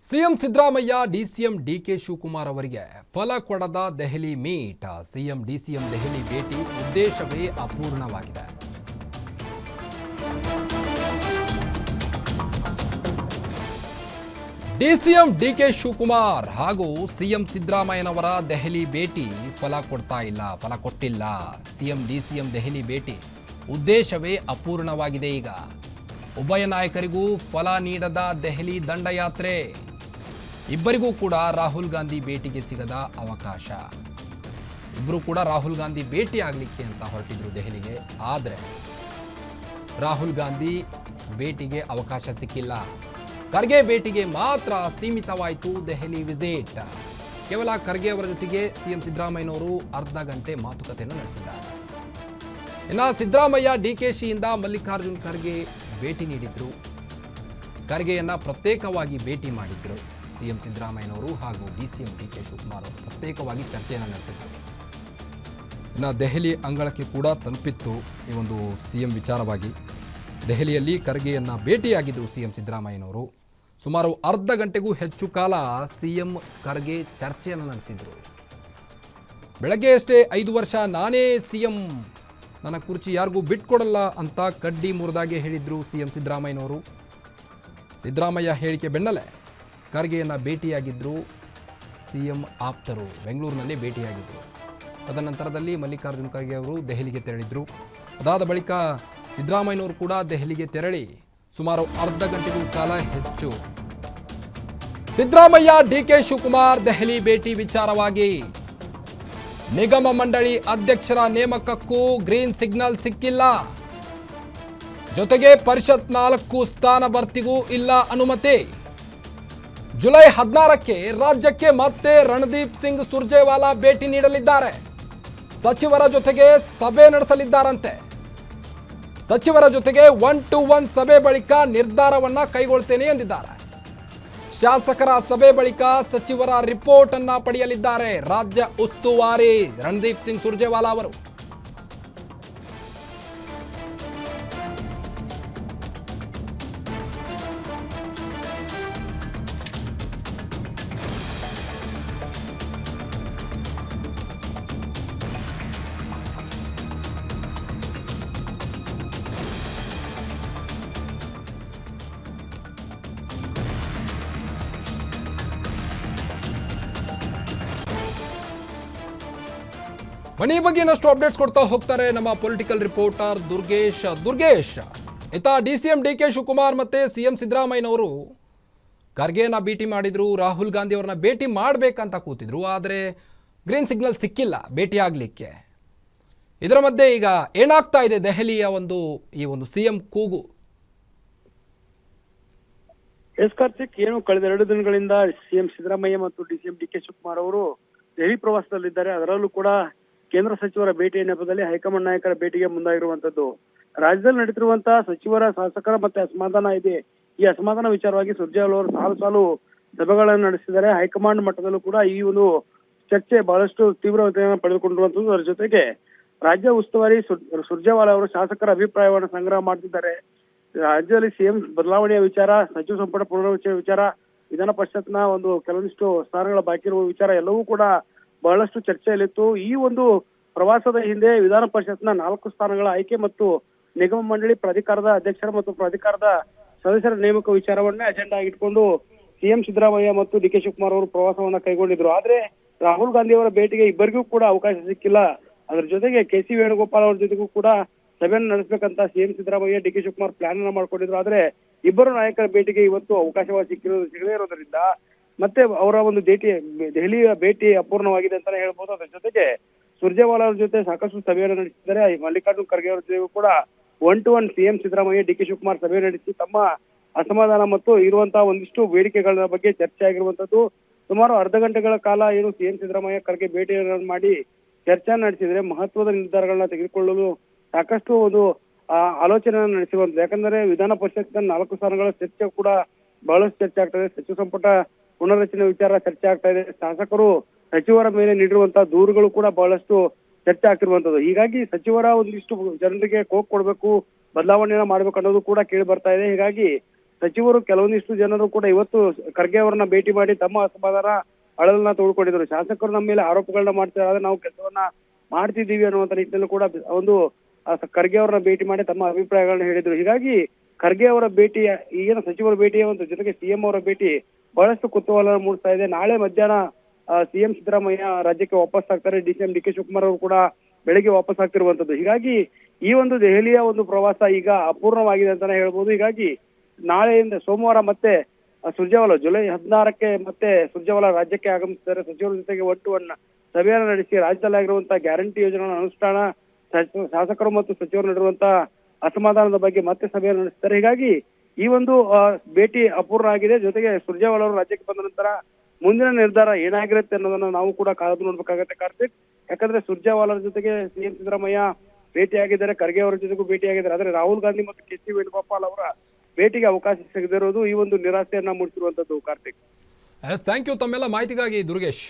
CM Siddaramaiah DCM DK Shivakumar ಅವರಿಗೆ ಫಲ ಕೊಡದ Delhi meet. CM DCM Delhi ಭೇಟಿ ಉದ್ದೇಶವೇ ಅಪೂರ್ಣವಾಗಿದೆ. ಡಿಸಿಎಂ ಡಿಕೆ ಶಿವಕುಮಾರ್ ಹಾಗೂ ಸಿಎಂ ಸಿದ್ದರಾಮಯ್ಯನವರ ದೆಹಲಿ ಭೇಟಿ ಫಲ ಕೊಟ್ಟಿಲ್ಲ. ಸಿಎಂ ಡಿಸಿಎಂ ದೆಹಲಿ ಭೇಟಿ ಉದ್ದೇಶವೇ ಅಪೂರ್ಣವಾಗಿದೆ. ಈಗ ಉಭಯ ನಾಯಕರಿಗೂ ಫಲ ನೀಡದ ದೆಹಲಿ ದಂಡಯಾತ್ರೆ. ಇಬ್ಬರಿಗೂ ಕೂಡ ರಾಹುಲ್ ಗಾಂಧಿ ಭೇಟಿಗೆ ಸಿಗದ ಅವಕಾಶ. ಇಬ್ಬರು ಕೂಡ ರಾಹುಲ್ ಗಾಂಧಿ ಭೇಟಿ ಆಗಲಿಕ್ಕೆ ಅಂತ ಹೊರಟಿದ್ರು ದೆಹಲಿಗೆ. ಆದರೆ ರಾಹುಲ್ ಗಾಂಧಿ ಭೇಟಿಗೆ ಅವಕಾಶ ಸಿಕ್ಕಿಲ್ಲ. ಖರ್ಗೆ ಭೇಟಿಗೆ ಮಾತ್ರ ಸೀಮಿತವಾಯಿತು ದೆಹಲಿ ವಿಸಿಟ್. ಕೇವಲ ಖರ್ಗೆ ಅವರ ಜೊತೆಗೆ ಸಿಎಂ ಸಿದ್ದರಾಮಯ್ಯನವರು ಅರ್ಧ ಗಂಟೆ ಮಾತುಕತೆಯನ್ನು ನಡೆಸಿದ್ದಾರೆ. ಇನ್ನು ಸಿದ್ದರಾಮಯ್ಯ ಡಿಕೆಶಿಯಿಂದ ಮಲ್ಲಿಕಾರ್ಜುನ್ ಖರ್ಗೆ ಭೇಟಿ ನೀಡಿದ್ರು. ಖರ್ಗೆಯನ್ನ ಪ್ರತ್ಯೇಕವಾಗಿ ಭೇಟಿ ಮಾಡಿದ್ರು ಸಿಎಂ ಸಿದ್ದರಾಮಯ್ಯನವರು ಹಾಗೂ ಡಿಸಿಎಂ ಡಿಕೆ ಶಿವಕುಮಾರ್ ಅವರು ಪ್ರತ್ಯೇಕವಾಗಿ ಚರ್ಚೆಯನ್ನು ನಡೆಸಿದರು. ಇನ್ನು ದೆಹಲಿ ಅಂಗಳಕ್ಕೆ ಕೂಡ ತಲುಪಿತ್ತು ಈ ಒಂದು ಸಿಎಂ ವಿಚಾರವಾಗಿ. ದೆಹಲಿಯಲ್ಲಿ ಖರ್ಗೆಯನ್ನ ಭೇಟಿಯಾಗಿದ್ದರು ಸಿಎಂ ಸಿದ್ದರಾಮಯ್ಯನವರು. ಸುಮಾರು ಅರ್ಧ ಗಂಟೆಗೂ ಹೆಚ್ಚು ಕಾಲ ಸಿಎಂ ಖರ್ಗೆ ಚರ್ಚೆಯನ್ನು ನಡೆಸಿದರು. ಬೆಳಗ್ಗೆ ಅಷ್ಟೇ 5 ವರ್ಷ ನಾನೇ ಸಿಎಂ, ನನ್ನ ಕುರ್ಚಿ ಯಾರಿಗೂ ಬಿಟ್ಕೊಡಲ್ಲ ಅಂತ ಕಡ್ಡಿ ಮುರಿದಾಗೆ ಹೇಳಿದ್ರು ಸಿಎಂ ಸಿದ್ದರಾಮಯ್ಯನವರು. ಸಿದ್ದರಾಮಯ್ಯ ಹೇಳಿಕೆ ಬೆನ್ನಲ್ಲೇ ಖರ್ಗೆಯನ್ನು ಭೇಟಿಯಾಗಿದ್ದರು ಸಿಎಂ ಆಪ್ತರು. ಬೆಂಗಳೂರಿನಲ್ಲಿ ಭೇಟಿಯಾಗಿದ್ದರು. ತದನಂತರದಲ್ಲಿ ಮಲ್ಲಿಕಾರ್ಜುನ್ ಖರ್ಗೆ ಅವರು ದೆಹಲಿಗೆ ತೆರಳಿದ್ರು. ಅದಾದ ಬಳಿಕ ಸಿದ್ದರಾಮಯ್ಯನವರು ಕೂಡ ದೆಹಲಿಗೆ ತೆರಳಿ ಸುಮಾರು ಅರ್ಧ ಗಂಟೆಗೂ ಕಾಲ ಹೆಚ್ಚು ಸಿದ್ದರಾಮಯ್ಯ ಡಿಕೆ ಶಿವಕುಮಾರ್ ದೆಹಲಿ ಭೇಟಿ ವಿಚಾರವಾಗಿ ನಿಗಮ ಮಂಡಳಿ ಅಧ್ಯಕ್ಷರ ನೇಮಕಕ್ಕೂ ಗ್ರೀನ್ ಸಿಗ್ನಲ್ ಸಿಕ್ಕಿಲ್ಲ. ಜೊತೆಗೆ ಪರಿಷತ್ 4 ಸ್ಥಾನ ಭರ್ತಿಗೂ ಇಲ್ಲ ಅನುಮತಿ. ಜುಲೈ 16ಕ್ಕೆ ರಾಜ್ಯಕ್ಕೆ ಮತ್ತೆ ರಣದೀಪ್ ಸಿಂಗ್ ಸುರ್ಜೇವಾಲಾ ಭೇಟಿ ನೀಡಲಿದ್ದಾರೆ. ಸಚಿವರ ಜೊತೆಗೆ ಸಭೆ ನಡೆಸಲಿದ್ದಾರಂತೆ. ಸಚಿವರ ಜೊತೆಗೆ 1-to-1 ಸಭೆ ಬಳಿಕ ನಿರ್ಧಾರವನ್ನ ಕೈಗೊಳ್ತೇನೆ ಎಂದಿದ್ದಾರೆ. ಶಾಸಕರ ಸಭೆ ಬಳಿಕ ಸಚಿವರ ರಿಪೋರ್ಟ್ ಅನ್ನ ಪಡೆಯಲಿದ್ದಾರೆ ರಾಜ್ಯ ಉಸ್ತುವಾರಿ ರಣದೀಪ್ ಸಿಂಗ್ ಸುರ್ಜೇವಾಲಾ ಅವರು. ಬನ್ನಿ ಬಗ್ಗೆ ಇನ್ನಷ್ಟು ಅಪ್ಡೇಟ್ಸ್ ಕೊಡ್ತಾ ಹೋಗ್ತಾರೆ ನಮ್ಮ ಪೊಲಿಟಿಕಲ್ ರಿಪೋರ್ಟರ್ ದುರ್ಗೇಶ್. ಇತ್ತ ಡಿಸಿಎಂ ಡಿಕೆ ಶಿವಕುಮಾರ್ ಮತ್ತೆ ಸಿಎಂ ಸಿದ್ದರಾಮಯ್ಯನವರು ಖರ್ಗೆನ ಭೇಟಿ ಮಾಡಿದ್ರು. ರಾಹುಲ್ ಗಾಂಧಿ ಅವರನ್ನ ಭೇಟಿ ಮಾಡಬೇಕಂತ ಕೂತಿದ್ರು. ಆದರೆ ಗ್ರೀನ್ ಸಿಗ್ನಲ್ ಸಿಕ್ಕಿಲ್ಲ ಭೇಟಿ ಆಗಲಿಕ್ಕೆ. ಇದರ ಮಧ್ಯೆ ಈಗ ಏನಾಗ್ತಾ ಇದೆ ದೆಹಲಿಯ ಈ ಒಂದು ಸಿಎಂ ಕೂಗು? ಕಾರ್ತಿಕ್, ಏನು ಕಳೆದ 2 ದಿನಗಳಿಂದ ಸಿಎಂ ಸಿದ್ದರಾಮಯ್ಯ ಮತ್ತು ಡಿಸಿಎಂ ಡಿಕೆ ಶಿವಕುಮಾರ್ ಅವರು ದೆಹಲಿ ಪ್ರವಾಸದಲ್ಲಿದ್ದಾರೆ. ಅದರಲ್ಲೂ ಕೂಡ ಕೇಂದ್ರ ಸಚಿವರ ಭೇಟಿಯ ನೆಪದಲ್ಲಿ ಹೈಕಮಾಂಡ್ ನಾಯಕರ ಭೇಟಿಗೆ ಮುಂದಾಗಿರುವಂತದ್ದು. ರಾಜ್ಯದಲ್ಲಿ ನಡೀತಿರುವಂತಹ ಸಚಿವರ ಶಾಸಕರ ಮತ್ತೆ ಅಸಮಾಧಾನ ಇದೆ. ಈ ಅಸಮಾಧಾನ ವಿಚಾರವಾಗಿ ಸುರ್ಜೇವಾಲಾ ಅವರು ಸಾಲು ಸಭೆಗಳನ್ನು ನಡೆಸಿದ್ದಾರೆ. ಹೈಕಮಾಂಡ್ ಮಟ್ಟದಲ್ಲೂ ಕೂಡ ಈ ಒಂದು ಚರ್ಚೆ ಬಹಳಷ್ಟು ತೀವ್ರತೆಯನ್ನು ಪಡೆದುಕೊಂಡಿರುವಂತದ್ದು. ಅದರ ಜೊತೆಗೆ ರಾಜ್ಯ ಉಸ್ತುವಾರಿ ಸುರ್ಜೇವಾಲಾ ಅವರು ಶಾಸಕರ ಅಭಿಪ್ರಾಯವನ್ನು ಸಂಗ್ರಹ ಮಾಡ್ತಿದ್ದಾರೆ. ರಾಜ್ಯದಲ್ಲಿ ಸಿಎಂ ಬದಲಾವಣೆಯ ವಿಚಾರ, ಸಚಿವ ಸಂಪುಟ ಪುನರ್ರಚನೆ ವಿಚಾರ, ವಿಧಾನ ಪರಿಷತ್ನ ಕೆಲವೊಂದಿಷ್ಟು ಸ್ಥಾನಗಳ ಬಾಕಿ ಇರುವ ವಿಚಾರ ಎಲ್ಲವೂ ಕೂಡ ಬಹಳಷ್ಟು ಚರ್ಚೆಯಲ್ಲಿತ್ತು. ಈ ಒಂದು ಪ್ರವಾಸದ ಹಿಂದೆ ವಿಧಾನ ಪರಿಷತ್ನ 4 ಸ್ಥಾನಗಳ ಆಯ್ಕೆ ಮತ್ತು ನಿಗಮ ಮಂಡಳಿ ಪ್ರಾಧಿಕಾರದ ಅಧ್ಯಕ್ಷರ ಮತ್ತು ಪ್ರಾಧಿಕಾರದ ಸದಸ್ಯರ ನೇಮಕ ವಿಚಾರವನ್ನೇ ಅಜೆಂಡಾ ಆಗಿಟ್ಕೊಂಡು ಸಿಎಂ ಸಿದ್ದರಾಮಯ್ಯ ಮತ್ತು ಡಿಕೆ ಶಿವಕುಮಾರ್ ಅವರು ಪ್ರವಾಸವನ್ನ ಕೈಗೊಂಡಿದ್ರು. ಆದ್ರೆ ರಾಹುಲ್ ಗಾಂಧಿ ಅವರ ಭೇಟಿಗೆ ಇಬ್ಬರಿಗೂ ಕೂಡ ಅವಕಾಶ ಸಿಕ್ಕಿಲ್ಲ. ಅದರ ಜೊತೆಗೆ ಕೆ.ಸಿ. ವೇಣುಗೋಪಾಲ್ ಅವರ ಜೊತೆಗೂ ಕೂಡ ಸಭೆಯನ್ನು ನಡೆಸಬೇಕಂತ CM Siddaramaiah DK Shivakumar plan ಅನ್ನ ಮಾಡ್ಕೊಂಡಿದ್ರು. ಆದ್ರೆ ಇಬ್ಬರು ನಾಯಕರ ಭೇಟಿಗೆ ಇವತ್ತು ಅವಕಾಶವಾಗಿ ಸಿಗದೇ ಇರೋದ್ರಿಂದ ಮತ್ತೆ ಅವರ ಒಂದು ದೆಹಲಿಯ ಭೇಟಿ ಅಪೂರ್ಣವಾಗಿದೆ ಅಂತಾನೆ ಹೇಳ್ಬೋದು. ಅದರ ಜೊತೆಗೆ ಸುರ್ಜೇವಾಲಾ ಅವರ ಜೊತೆ ಸಾಕಷ್ಟು ಸಭೆಯನ್ನು ನಡೆಸಿದ್ದಾರೆ. ಮಲ್ಲಿಕಾರ್ಜುನ್ ಖರ್ಗೆ ಅವರ ಜೊತೆಗೂ ಕೂಡ 1-to-1 CM Siddaramaiah DK Shivakumar ಸಭೆ ನಡೆಸಿ ತಮ್ಮ ಅಸಮಾಧಾನ ಮತ್ತು ಇರುವಂತಹ ಒಂದಿಷ್ಟು ಬೇಡಿಕೆಗಳ ಬಗ್ಗೆ ಚರ್ಚೆ ಆಗಿರುವಂತದ್ದು. ಸುಮಾರು ಅರ್ಧ ಗಂಟೆಗಳ ಕಾಲ ಏನು ಸಿಎಂ ಸಿದ್ದರಾಮಯ್ಯ ಖರ್ಗೆ ಭೇಟಿಯನ್ನು ಮಾಡಿ ಚರ್ಚೆ ನಡೆಸಿದ್ರೆ ಮಹತ್ವದ ನಿರ್ಧಾರಗಳನ್ನ ತೆಗೆದುಕೊಳ್ಳಲು ಸಾಕಷ್ಟು ಆಲೋಚನೆಯನ್ನು ನಡೆಸಿರುವಂತದ್ದು. ಯಾಕಂದ್ರೆ ವಿಧಾನ ಪರಿಷತ್ನ 4 ಸ್ಥಾನಗಳ ಚರ್ಚೆ ಕೂಡ ಬಹಳಷ್ಟು ಚರ್ಚೆ ಆಗ್ತಾ ಇದೆ. ಸಚಿವ ಸಂಪುಟ ಪುನರ್ರಚನೆ ವಿಚಾರ ಚರ್ಚೆ ಆಗ್ತಾ ಇದೆ. ಶಾಸಕರು ಸಚಿವರ ಮೇಲೆ ನೀಡಿರುವಂತಹ ದೂರುಗಳು ಕೂಡ ಬಹಳಷ್ಟು ಚರ್ಚೆ ಆಗ್ತಿರುವಂತದ್ದು. ಹೀಗಾಗಿ ಸಚಿವರ ಒಂದಿಷ್ಟು ಜನರಿಗೆ ಕೊಡಬೇಕು, ಬದಲಾವಣೆಯನ್ನ ಮಾಡ್ಬೇಕು ಅನ್ನೋದು ಕೂಡ ಕೇಳಿ ಬರ್ತಾ ಇದೆ. ಹೀಗಾಗಿ ಸಚಿವರು ಕೆಲವೊಂದಿಷ್ಟು ಜನರು ಕೂಡ ಇವತ್ತು ಖರ್ಗೆ ಅವರನ್ನ ಭೇಟಿ ಮಾಡಿ ತಮ್ಮ ಅಸಮಾಧಾನ ಅಳಲನ್ನ ತೋಡ್ಕೊಂಡಿದ್ರು. ಶಾಸಕರು ನಮ್ಮ ಮೇಲೆ ಆರೋಪಗಳನ್ನ ಮಾಡ್ತಾರೆ, ಆದ್ರೆ ನಾವು ಕೆಲಸವನ್ನ ಮಾಡ್ತಿದ್ದೀವಿ ಅನ್ನುವಂತ ನಿಟ್ಟಿನಲ್ಲಿ ಕೂಡ ಒಂದು ಖರ್ಗೆ ಅವರನ್ನ ಭೇಟಿ ಮಾಡಿ ತಮ್ಮ ಅಭಿಪ್ರಾಯಗಳನ್ನ ಹೇಳಿದ್ರು. ಹೀಗಾಗಿ ಖರ್ಗೆ ಅವರ ಭೇಟಿ, ಈಗಿನ ಸಚಿವರ ಭೇಟಿಯ ಒಂದು ಜೊತೆಗೆ ಸಿಎಂ ಅವರ ಭೇಟಿ ಬಹಳಷ್ಟು ಕುತೂಹಲ ಮೂಡಿಸ್ತಾ ಇದೆ. ನಾಳೆ ಮಧ್ಯಾಹ್ನ ಸಿಎಂ ಸಿದ್ದರಾಮಯ್ಯ ರಾಜ್ಯಕ್ಕೆ ವಾಪಸ್ ಆಗ್ತಾರೆ. ಸಿಎಂ ಡಿ ಕೆ ಶಿವಕುಮಾರ್ ಅವರು ಕೂಡ ಬೆಳಗ್ಗೆ ವಾಪಸ್ ಆಗ್ತಿರುವಂತದ್ದು. ಹೀಗಾಗಿ ಈ ಒಂದು ದೆಹಲಿಯ ಒಂದು ಪ್ರವಾಸ ಈಗ ಅಪೂರ್ಣವಾಗಿದೆ ಅಂತಾನೆ ಹೇಳ್ಬೋದು. ಹೀಗಾಗಿ ನಾಳೆಯಿಂದ ಸೋಮವಾರ ಮತ್ತೆ ಸುರ್ಜೇವಾಲಾ ಜುಲೈ 16ಕ್ಕೆ ಮತ್ತೆ ಸುರ್ಜೇವಾಲಾ ರಾಜ್ಯಕ್ಕೆ ಆಗಮಿಸಿದ್ದಾರೆ. ಸಚಿವರ ಜೊತೆಗೆ ಒಟ್ಟು ಸಭೆಯನ್ನು ನಡೆಸಿ ರಾಜ್ಯದಲ್ಲಿ ಆಗಿರುವಂತಹ ಗ್ಯಾರಂಟಿ ಯೋಜನೆಗಳ ಅನುಷ್ಠಾನ, ಶಾಸಕರು ಮತ್ತು ಸಚಿವರು ನಡೆರುವಂತಹ ಅಸಮಾಧಾನದ ಬಗ್ಗೆ ಮತ್ತೆ ಸಭೆಯನ್ನು ನಡೆಸಿದ್ದಾರೆ. ಹೀಗಾಗಿ ಈ ಒಂದು ಭೇಟಿ ಅಪೂರ್ಣ ಆಗಿದೆ. ಜೊತೆಗೆ ಸುರ್ಜೇವಾಲಾ ಅವರು ರಾಜ್ಯಕ್ಕೆ ಬಂದ ನಂತರ ಮುಂದಿನ ನಿರ್ಧಾರ ಏನಾಗಿರುತ್ತೆ ಅನ್ನೋದನ್ನ ನಾವು ಕೂಡ ಕಾದು ನೋಡ್ಬೇಕಾಗತ್ತೆ ಕಾರ್ತಿಕ್. ಯಾಕಂದ್ರೆ ಸುರ್ಜೇವಾಲಾ ಜೊತೆಗೆ ಸಿಎಂ ಸಿದ್ದರಾಮಯ್ಯ ಭೇಟಿಯಾಗಿದ್ದಾರೆ, ಖರ್ಗೆ ಅವರ ಜೊತೆಗೂ ಭೇಟಿಯಾಗಿದ್ದಾರೆ. ಆದ್ರೆ ರಾಹುಲ್ ಗಾಂಧಿ ಮತ್ತು ಕೆ ಸಿ ವೇಣುಗೋಪಾಲ್ ಅವರ ಭೇಟಿಗೆ ಅವಕಾಶ ಸಿಗದಿರೋದು ಈ ಒಂದು ನಿರಾಸೆಯನ್ನ ಮೂಡಿಸಿರುವಂತದ್ದು ಕಾರ್ತಿಕ್. ಥ್ಯಾಂಕ್ ಯು ತಮ್ಮೆಲ್ಲ ಮಾಹಿತಿಗಾಗಿ ದುರ್ಗೇಶ್.